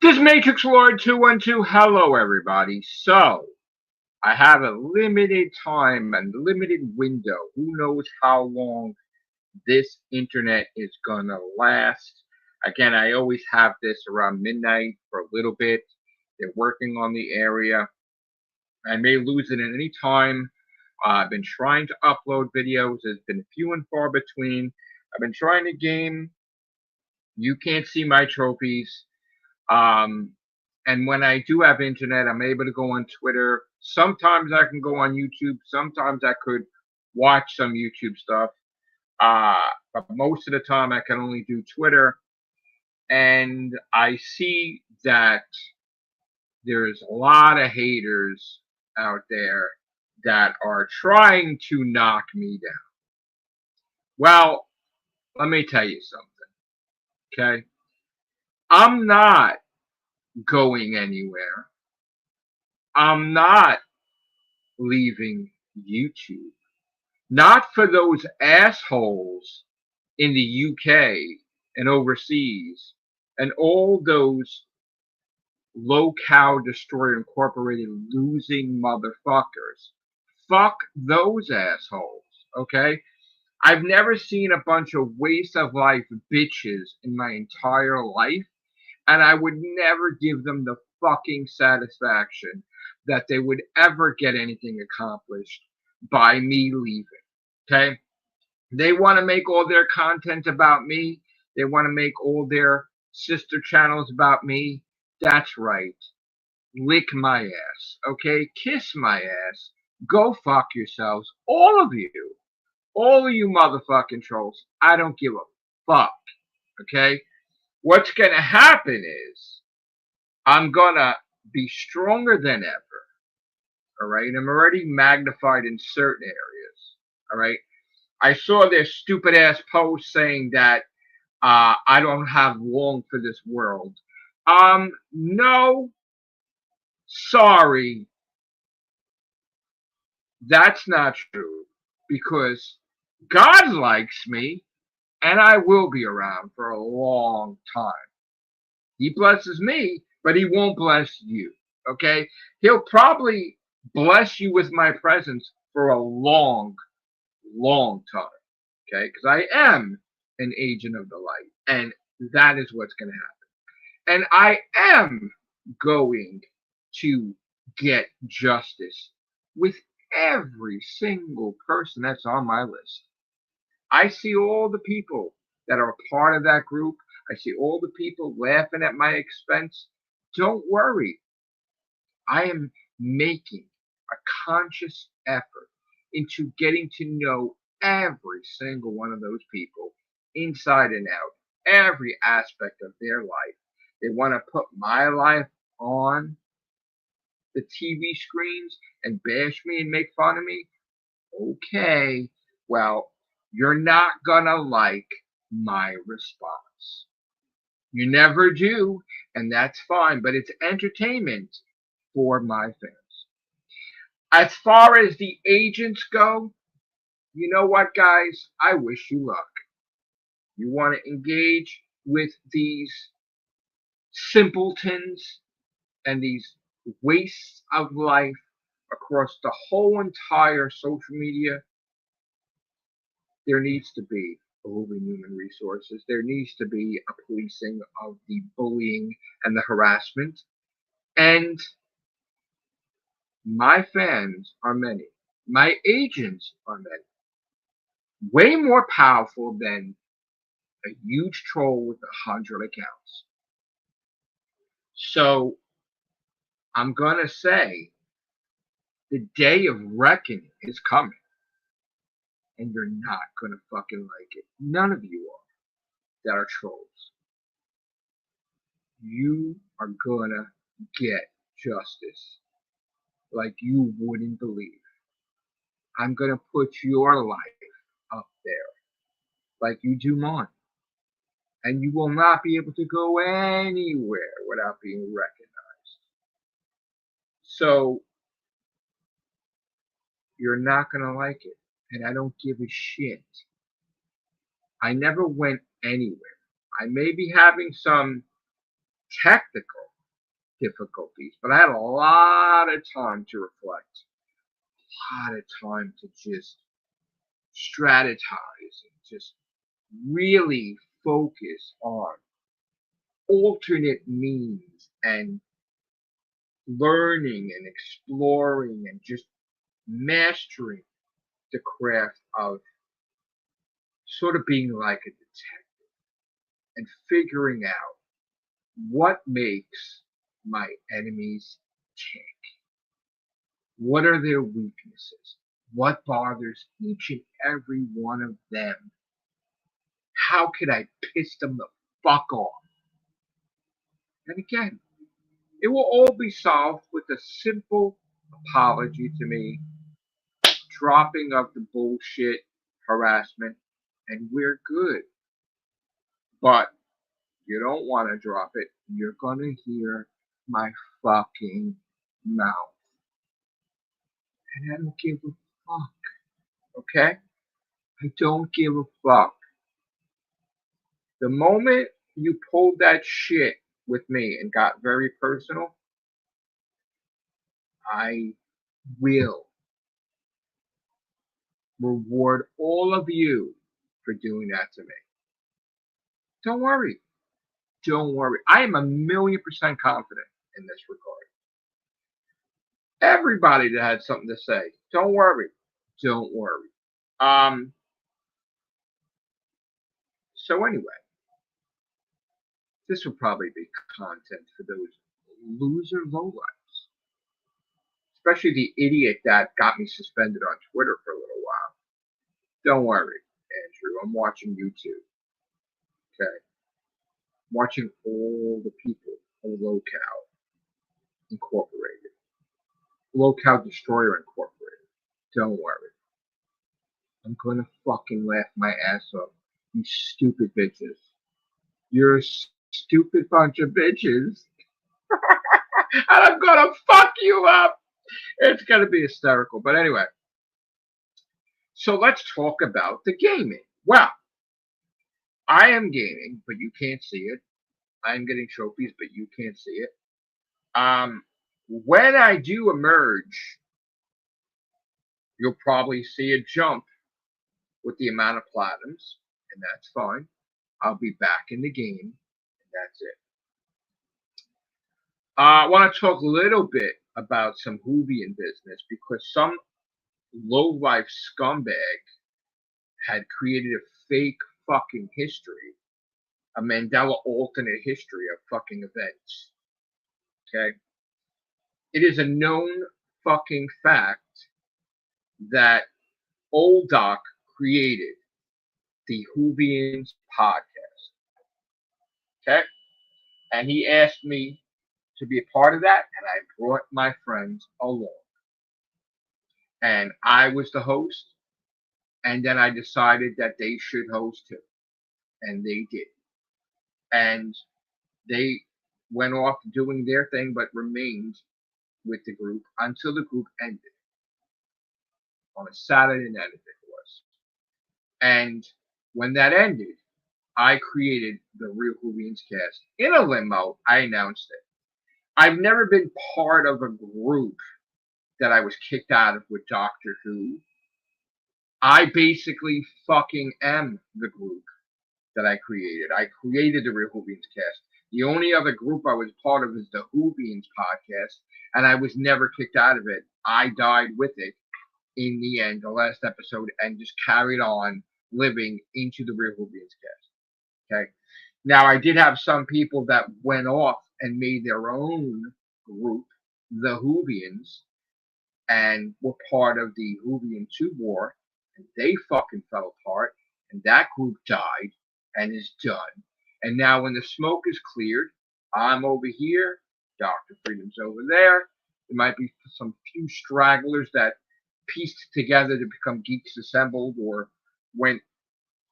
This Matrix Lord 212. Hello, everybody. So, I have a limited time and limited window. Who knows how long this internet is gonna last? Again, I always have this around midnight for a little bit. They're working on the area. I may lose it at any time. I've been trying to upload videos. There's been few and far between. I've been trying to game. You can't see my trophies. Um, and when I do have internet, I'm able to go on Twitter. Sometimes I can go on YouTube. Sometimes I could watch some YouTube stuff. But most of the time, I can only do Twitter. And I see that there's a lot of haters out there that are trying to knock me down. Well, let me tell you something, okay? I'm not going anywhere. I'm not leaving YouTube. Not for those assholes in the UK and overseas and all those low cow destroyer incorporated losing motherfuckers. Fuck those assholes, okay? I've never seen a bunch of waste of life bitches in my entire life, and I would never give them the fucking satisfaction that they would ever get anything accomplished by me leaving. Okay? They want to make all their content about me. They want to make all their sister channels about me. That's right. Lick my ass. Okay? Kiss my ass. Go fuck yourselves. All of you. All of you motherfucking trolls. I don't give a fuck. Okay? What's going to happen is I'm going to be stronger than ever. All right? I'm already magnified in certain areas. All right? I saw their stupid ass post saying that I don't have long for this world. No, sorry, that's not true because God likes me and I will be around for a long time. He blesses me, but he won't bless you. Okay? He'll probably bless you with my presence for a long, long time. Okay? Because I am an agent of the light, and that is what's going to happen. And I am going to get justice with every single person that's on my list. I see all the people that are a part of that group. I see all the people laughing at my expense. Don't worry. I am making a conscious effort into getting to know every single one of those people inside and out, every aspect of their life. They want to put my life on the TV screens and bash me and make fun of me. Okay, well, you're not gonna like my response. You never do, and that's fine, but it's entertainment for my fans. As far as the agents go, you know what, guys? I wish you luck. You want to engage with these simpletons and these wastes of life across the whole entire social media, there needs to be over human resources. There needs to be a policing of the bullying and the harassment. And my fans are many. My agents are many. Way more powerful than a huge troll with 100 accounts. So I'm going to say the day of reckoning is coming. And you're not going to fucking like it. None of you are that are trolls. You are going to get justice like you wouldn't believe. I'm going to put your life up there like you do mine. And you will not be able to go anywhere without being recognized. So you're not going to like it. And I don't give a shit. I never went anywhere. I may be having some technical difficulties, but I had a lot of time to reflect, a lot of time to just strategize and just really focus on alternate means and learning and exploring and just mastering the craft of sort of being like a detective and figuring out what makes my enemies tick. What are their weaknesses? What bothers each and every one of them? How could I piss them the fuck off? And again, it will all be solved with a simple apology to me, dropping of the bullshit harassment, and we're good. But you don't want to drop it. You're going to hear my fucking mouth. And I don't give a fuck. Okay? I don't give a fuck. The moment you pulled that shit with me and got very personal, I will reward all of you for doing that to me. Don't worry. Don't worry. I am 1,000,000% confident in this regard. Everybody that had something to say, don't worry. Don't worry. So anyway, this will probably be content for those loser lowlifes. Especially the idiot that got me suspended on Twitter for a little while. Don't worry, Andrew. I'm watching YouTube. Okay? I'm watching all the people of Locale Incorporated. Locale Destroyer Incorporated. Don't worry. I'm gonna fucking laugh my ass off. You stupid bitches. You're a stupid bunch of bitches. And I'm gonna fuck you up. It's gonna be hysterical. But anyway. So let's talk about the gaming. Well, I am gaming, but you can't see it. I'm getting trophies, but you can't see it. When I do emerge, you'll probably see a jump with the amount of platinums, and that's fine. I'll be back in the game, and that's it. I want to talk a little bit about some Whovian business because some low-life scumbag had created a fake fucking history, a Mandela alternate history of fucking events. Okay? It is a known fucking fact that Old Doc created the Whovians podcast. Okay? And he asked me to be a part of that, and I brought my friends along. And I was the host, and then I decided that they should host too. And they did. And they went off doing their thing, but remained with the group until the group ended. On a Saturday night, I think it was. And when that ended, I created the Real Whovians cast. In a limo, I announced it. I've never been part of a group that I was kicked out of with Doctor Who. I basically fucking am the group that I created. I created the Real Whovians cast. The only other group I was part of is the Whovians podcast, and I was never kicked out of it. I died with it in the end, the last episode, and just carried on living into the Real Whovians cast. Okay. Now, I did have some people that went off and made their own group, the Whovians, and were part of the Whovian 2 war, and they fucking fell apart, and that group died and is done. And now when the smoke is cleared, I'm over here, Dr. Freedom's over there. There might be some few stragglers that pieced together to become Geeks Assembled or went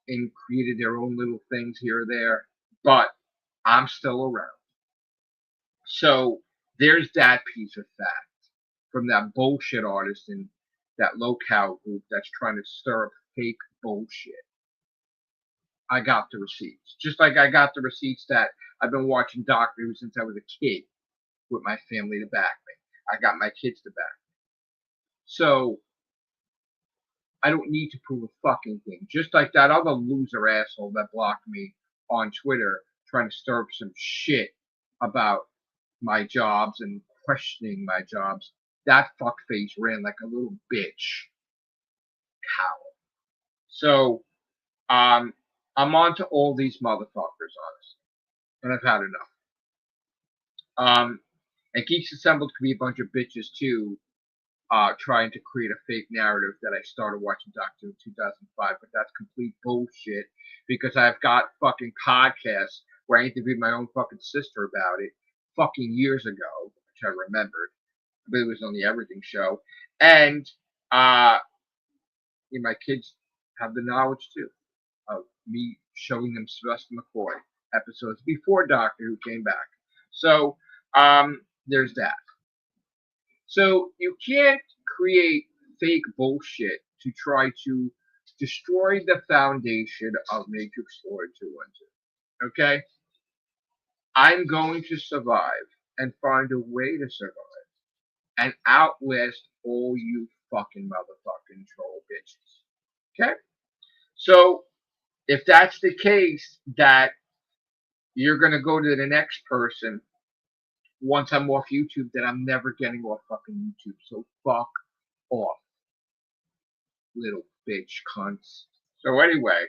and created their own little things here or there, but I'm still around. So there's that piece of fact from that bullshit artist in that locale group that's trying to stir up fake bullshit. I got the receipts. Just like I got the receipts that I've been watching Doctor Who since I was a kid with my family to back me. I got my kids to back me. So I don't need to prove a fucking thing. Just like that other loser asshole that blocked me on Twitter trying to stir up some shit about my jobs and questioning my jobs. That fuckface ran like a little bitch. Coward. So, I'm on to all these motherfuckers, honestly. And I've had enough. And Geeks Assembled could be a bunch of bitches too, trying to create a fake narrative that I started watching Doctor Who in 2005, but that's complete bullshit because I've got fucking podcasts where I interviewed my own fucking sister about it fucking years ago, which I remembered. I believe it was on the Everything Show. And my kids have the knowledge too of me showing them Sylvester McCoy episodes before Doctor Who came back. So there's that. So you can't create fake bullshit to try to destroy the foundation of Matrix Lore 212. Okay? I'm going to survive and find a way to survive and outlast all you fucking motherfucking troll bitches. Okay? So if that's the case, that you're going to go to the next person once I'm off YouTube, then I'm never getting off fucking YouTube. So fuck off, little bitch cunts. So anyway,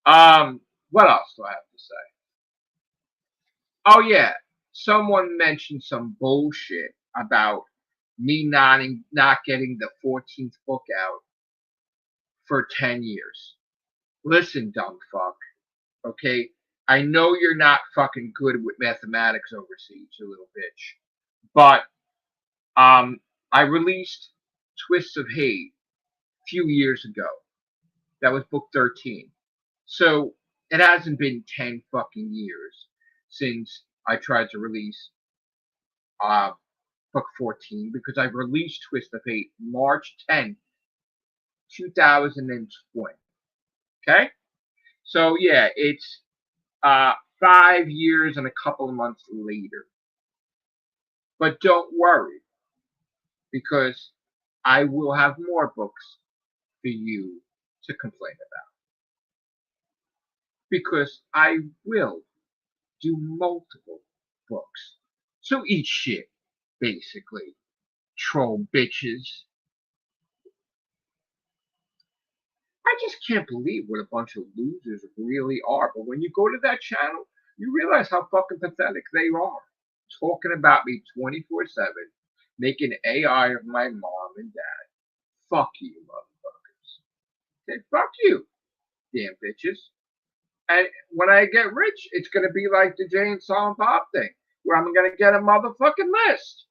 what else do I have to say? Oh yeah, someone mentioned some bullshit about me not getting the 14th book out for 10 years. Listen, dumb fuck. Okay? I know you're not fucking good with mathematics overseas, you little bitch. But I released Twists of Hate a few years ago. That was book 13. So it hasn't been 10 fucking years since I tried to release book 14 because I released Twist of Hate March 10th, 2020. Okay? So yeah, it's 5 years and a couple of months later. But don't worry, because I will have more books for you to complain about. Because I will do multiple books. So eat shit, basically. Troll bitches. I just can't believe what a bunch of losers really are. But when you go to that channel, you realize how fucking pathetic they are. Talking about me 24/7, making AI of my mom and dad. Fuck you, motherfuckers. Okay, fuck you, damn bitches. And when I get rich, it's gonna be like the Jay and Silent Bob thing, where I'm gonna get a motherfucking list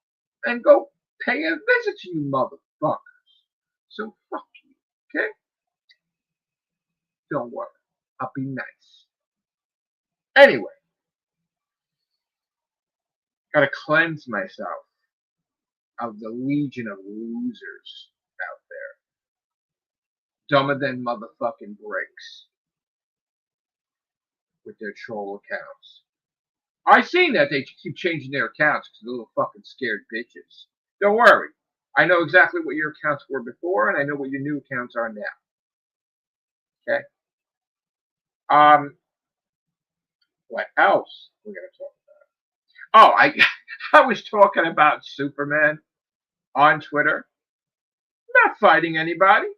and go pay a visit to you motherfuckers. So fuck you, okay? Don't worry, I'll be nice. Anyway, gotta cleanse myself of the legion of losers out there. Dumber than motherfucking bricks with their troll accounts. I seen that they keep changing their accounts because they're little fucking scared bitches. Don't worry. I know exactly what your accounts were before, and I know what your new accounts are now. Okay? What else we're gonna talk about? Oh, I was talking about Superman on Twitter. Not fighting anybody.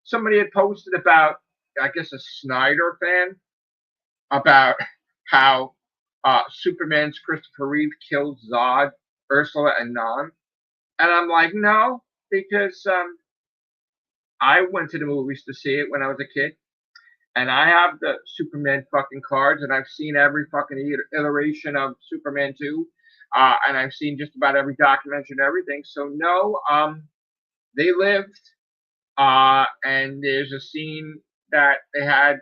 Somebody had posted about, I guess, a Snyder fan about how Superman's Christopher Reeve killed Zod, Ursula, and Non. And I'm like, no, because I went to the movies to see it when I was a kid. And I have the Superman fucking cards, and I've seen every fucking iteration of Superman 2. And I've seen just about every documentary and everything. So, no, they lived. And there's a scene that they had,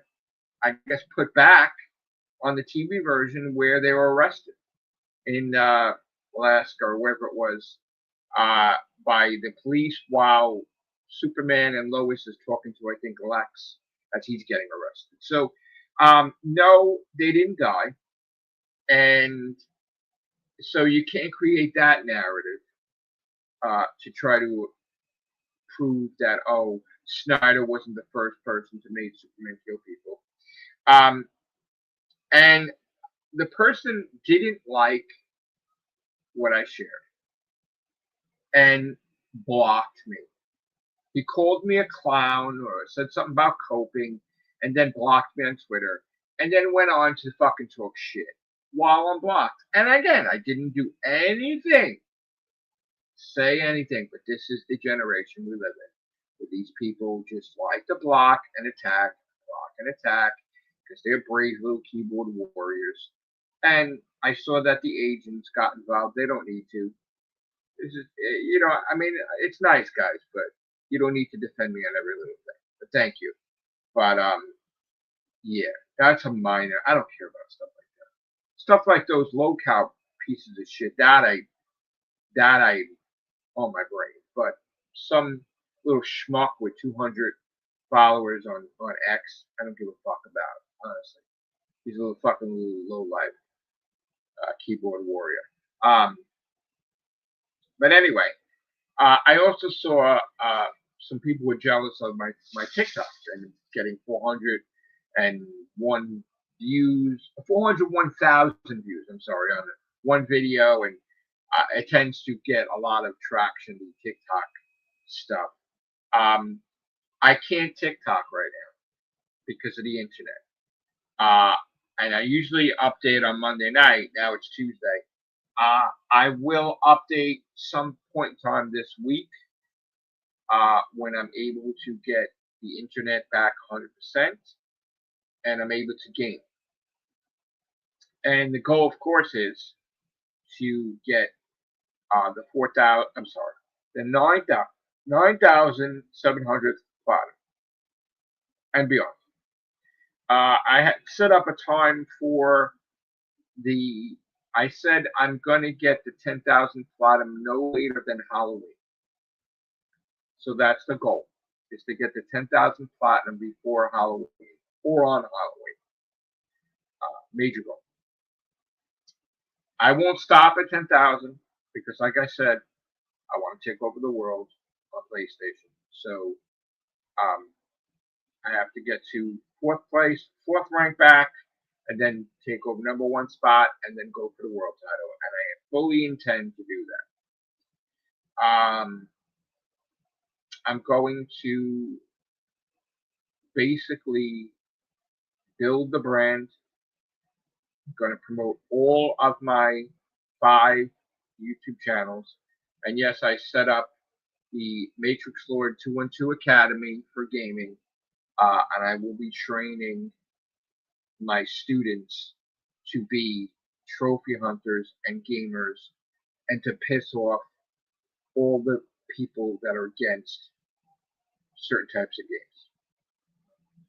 I guess, put back on the TV version where they were arrested in Alaska or wherever it was by the police while Superman and Lois is talking to, I think, Lex as he's getting arrested. So, no, they didn't die. And So you can't create that narrative to try to prove that, oh, Snyder wasn't the first person to make Superman kill people. Um, and the person didn't like what I shared and blocked me. He called me a clown or said something about coping and then blocked me on Twitter and then went on to fucking talk shit while I'm blocked. And again, I didn't do anything, say anything, but this is the generation we live in. Where these people just like to block and attack, because they're brave little keyboard warriors. And I saw that the agents got involved. They don't need to. This is, I mean, it's nice, guys, but you don't need to defend me on every little thing. But thank you. But yeah, that's a minor. I don't care about stuff like that. Stuff like those low-cow pieces of shit. That I on my brain. But some little schmuck with 200 followers on X, I don't give a fuck about, honestly. He's a little fucking low life keyboard warrior. But anyway, I also saw some people were jealous of my TikTok and getting 401 views, 401,000 views. I'm sorry, on one video, and it tends to get a lot of traction in TikTok stuff. I can't TikTok right now because of the internet. And I usually update on Monday night. Now it's Tuesday. I will update some point in time this week when I'm able to get the internet back 100% and I'm able to game. And the goal, of course, is to get the 4,000. I'm sorry, the 9,700th bottom and beyond. I had set up a time for the. I said I'm gonna get the 10,000th platinum no later than Halloween. So that's the goal: is to get the 10,000th platinum before Halloween or on Halloween. Major goal. I won't stop at 10,000 because, like I said, I want to take over the world on PlayStation. So I have to get to fourth place, fourth rank back, and then take over number one spot, and then go for the world title. And I fully intend to do that. I'm going to basically build the brand. I'm going to promote all of my 5 YouTube channels. And yes, I set up the Matrix Lord 212 Academy for gaming. And I will be training my students to be trophy hunters and gamers and to piss off all the people that are against certain types of games.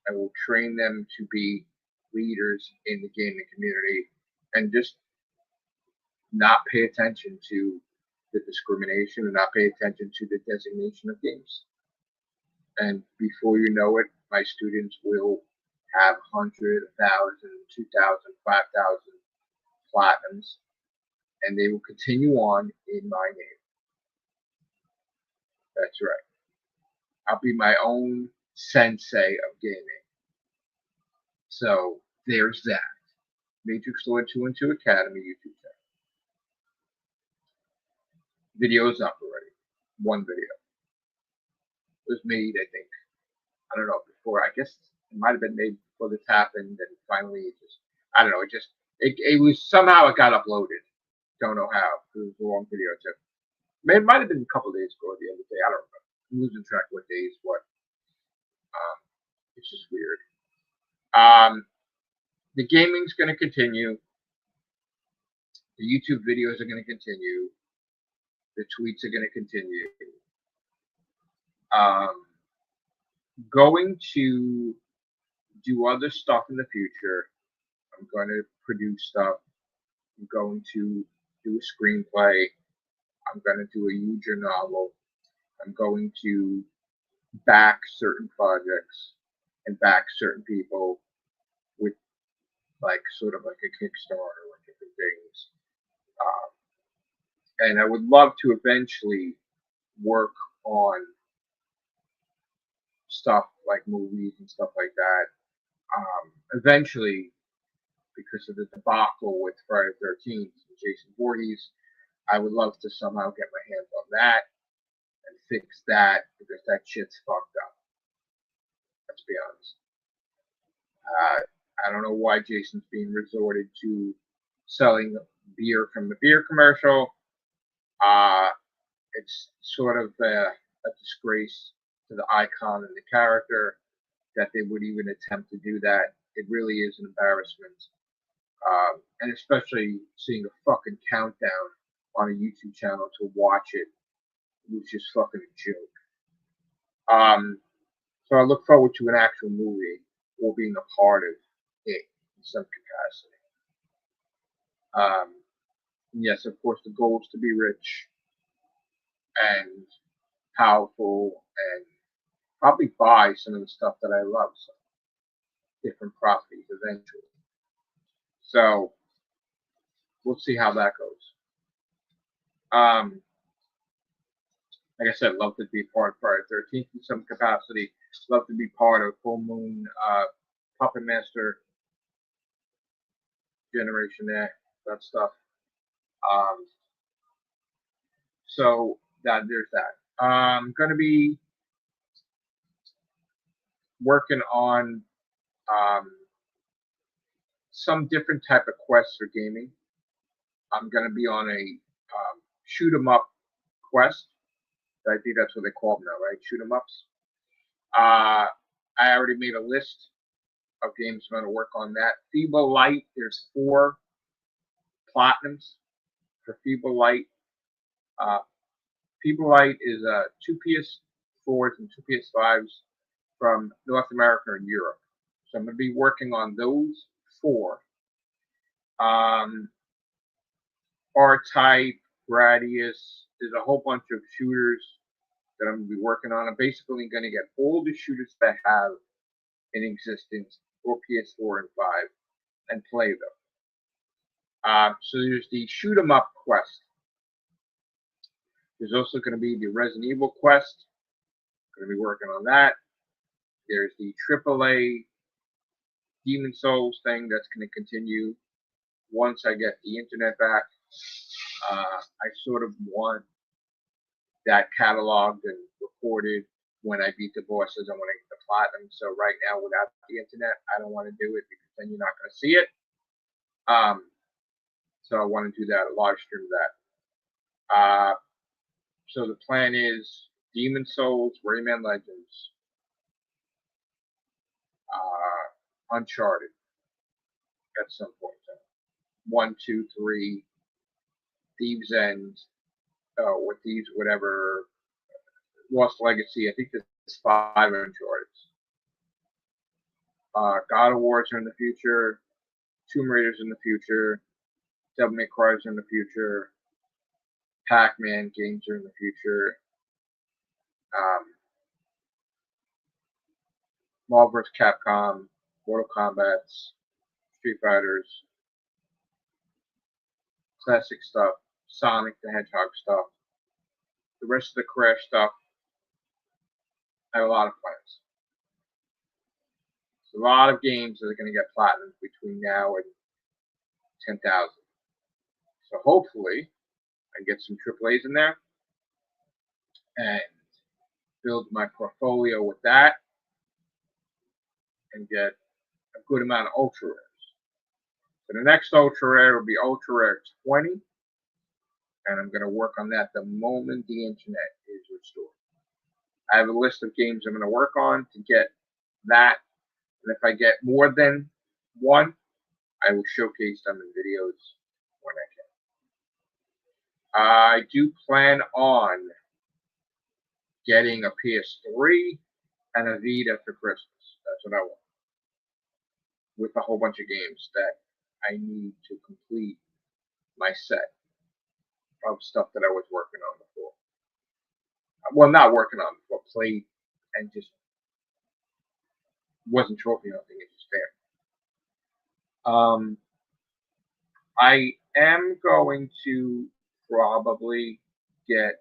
I will train them to be leaders in the gaming community and just not pay attention to the discrimination and not pay attention to the designation of games. And before you know it, my students will have 100, 1,000, 2,000, 5,000 platinums, and they will continue on in my name. That's right. I'll be my own sensei of gaming. So there's that. Matrix Lord 212 Academy YouTube channel. Video's up already. One video. It was made, I think, I don't know, before. I guess it might have been made before this happened, and finally it just, I don't know, it was, somehow it got uploaded. Don't know how. It was a long video too. It might have been a couple of days ago or the other day. I don't know. I'm losing track of what days what. It's just weird. The gaming's going to continue. The YouTube videos are going to continue. The tweets are going to continue. Going to do other stuff in the future. I'm going to produce stuff. I'm going to do a screenplay. I'm going to do a user novel. I'm going to back certain projects and back certain people with like sort of like a Kickstarter or different things. And I would love to eventually work on stuff like movies and stuff like that. Eventually, because of the debacle with Friday the 13th and Jason Voorhees, I would love to somehow get my hands on that and fix that because that shit's fucked up. Let's be honest. I don't know why Jason's being resorted to selling beer from the beer commercial. It's sort of a disgrace to the icon and the character that they would even attempt to do that. It really is an embarrassment. And especially seeing a fucking countdown on a YouTube channel to watch it was just fucking a joke. So I look forward to an actual movie or being a part of it in some capacity. Yes, of course, the goal is to be rich and powerful and probably buy some of the stuff that I love, some different properties eventually. So we'll see how that goes. Like I said, love to be part of Friday the 13th in some capacity. Love to be part of Full Moon Puppet Master generation there, that stuff. So there's that. I'm gonna be working on some different type of quests for gaming. I'm gonna be on a shoot 'em up quest. I think that's what they call them now, right? Shoot 'em ups. I already made a list of games I'm going to work on that. FIBA Lite, there's 4 platinums for FIBA Lite. FIBA Lite is 2 PS4s and 2 PS5s from North America and Europe. So I'm going to be working on those 4. R-Type, Gradius, there's a whole bunch of shooters that I'm going to be working on. I'm basically going to get all the shooters that I have in existence for PS4 and 5 and play them. So there's the shoot 'em up quest. There's also going to be the Resident Evil quest. Going to be working on that. There's the AAA Demon Souls thing that's going to continue once I get the internet back. I sort of want that cataloged and recorded when I beat the bosses and when I get the platinum. So right now, without the internet, I don't want to do it because then you're not going to see it. So I want to do that, a live stream of that. So the plan is Demon Souls, Rayman Legends, Uncharted at some point. 1, 2, 3, Thieves End, or Thieves, whatever, Lost Legacy. I think there's 5 Uncharted. God of War's are in the future. Tomb Raider's in the future. Devil May Cry's in the future. Pac-Man games are in the future. Marvel vs. Capcom, Mortal Kombat, Street Fighters, classic stuff, Sonic the Hedgehog stuff, the rest of the Crash stuff. I have a lot of plans. There's a lot of games that are going to get platinum between now and 10,000. So hopefully I get some AAAs in there and build my portfolio with that and get a good amount of ultra rares. So the next ultra rare will be ultra rare 20, and I'm going to work on that the moment the internet is restored. I have a list of games I'm going to work on to get that, and if I get more than one, I will showcase them in videos when I can. I do plan on getting a PS3 and a Vita for Christmas. That's what I want. With a whole bunch of games that I need to complete my set of stuff that I was working on before. Well, not working on before, played and just wasn't trophy hunting. It's just fair. I am going to probably get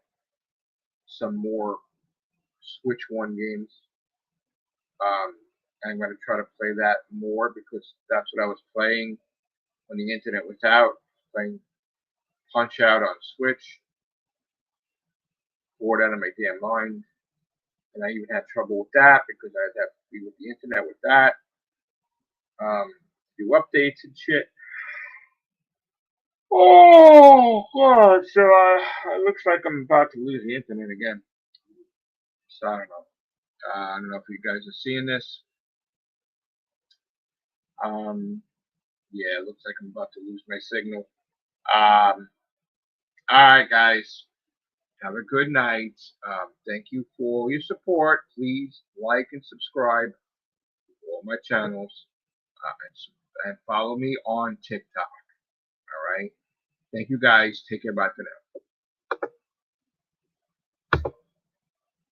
some more Switch One games. I'm going to try to play that more because that's what I was playing when the internet was out. Playing Punch Out on Switch. Bored out of my damn mind. And I even had trouble with that because I'd have to be with the internet with that. Do updates and shit. Oh, God. So it looks like I'm about to lose the internet again. So I don't know. I don't know if you guys are seeing this. Yeah, it looks like I'm about to lose my signal. All right, guys. Have a good night. Thank you for your support. Please like and subscribe to all my channels and follow me on TikTok. All right. Thank you, guys. Take care. Bye for now.